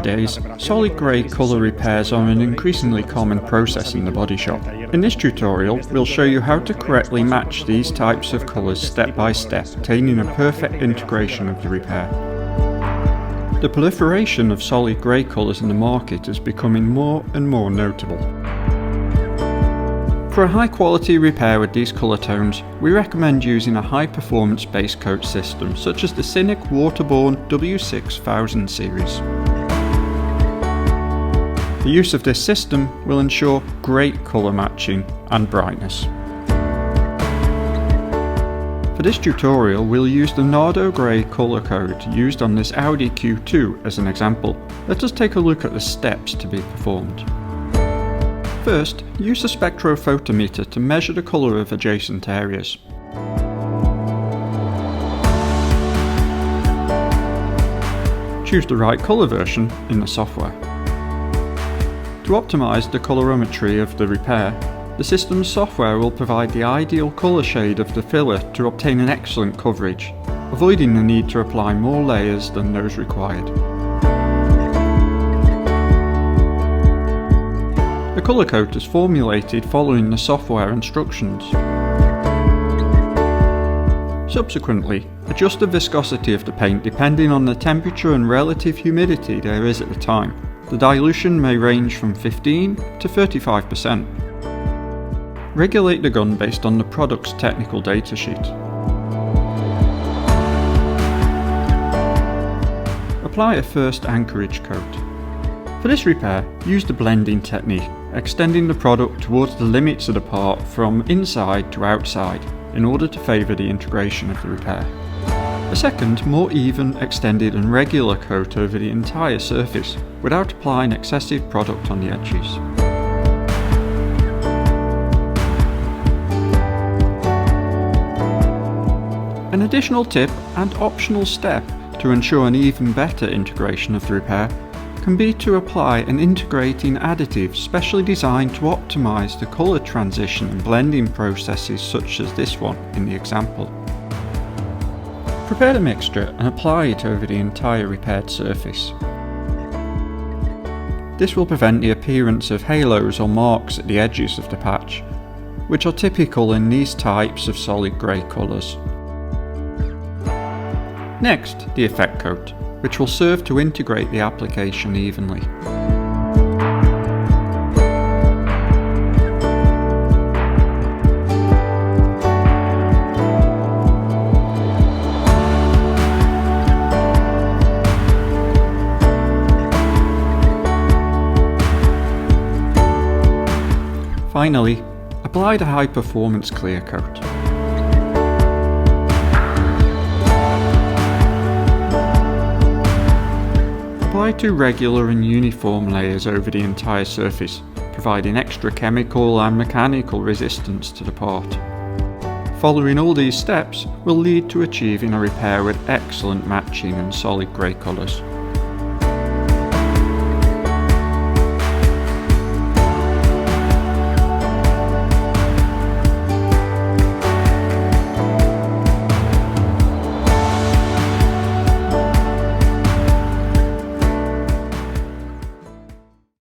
Nowadays, solid grey colour repairs are an increasingly common process in the body shop. In this tutorial, we'll show you how to correctly match these types of colours step by step, attaining a perfect integration of the repair. The proliferation of solid grey colours in the market is becoming more and more notable. For a high quality repair with these colour tones, we recommend using a high performance base coat system such as the SINNEK Waterborne W6000 series. The use of this system will ensure great colour matching and brightness. For this tutorial, we'll use the Nardo Grey Color code used on this Audi Q2 as an example. Let us take a look at the steps to be performed. First, use a spectrophotometer to measure the colour of adjacent areas. Choose the right colour version in the software. To optimise the colorimetry of the repair, the system's software will provide the ideal colour shade of the filler to obtain an excellent coverage, avoiding the need to apply more layers than those required. The colour coat is formulated following the software instructions. Subsequently, adjust the viscosity of the paint depending on the temperature and relative humidity there is at the time. The dilution may range from 15 to 35%. Regulate the gun based on the product's technical datasheet. Apply a first anchorage coat. For this repair, use the blending technique, extending the product towards the limits of the part from inside to outside in order to favour the integration of the repair. A second, more even, extended and regular coat over the entire surface without applying excessive product on the edges. An additional tip and optional step to ensure an even better integration of the repair can be to apply an integrating additive specially designed to optimise the colour transition and blending processes such as this one in the example. Prepare the mixture and apply it over the entire repaired surface. This will prevent the appearance of halos or marks at the edges of the patch, which are typical in these types of solid grey colours. Next, the effect coat, which will serve to integrate the application evenly. Finally, apply the high performance clear coat. Apply 2 regular and uniform layers over the entire surface, providing extra chemical and mechanical resistance to the part. Following all these steps will lead to achieving a repair with excellent matching and solid grey colours.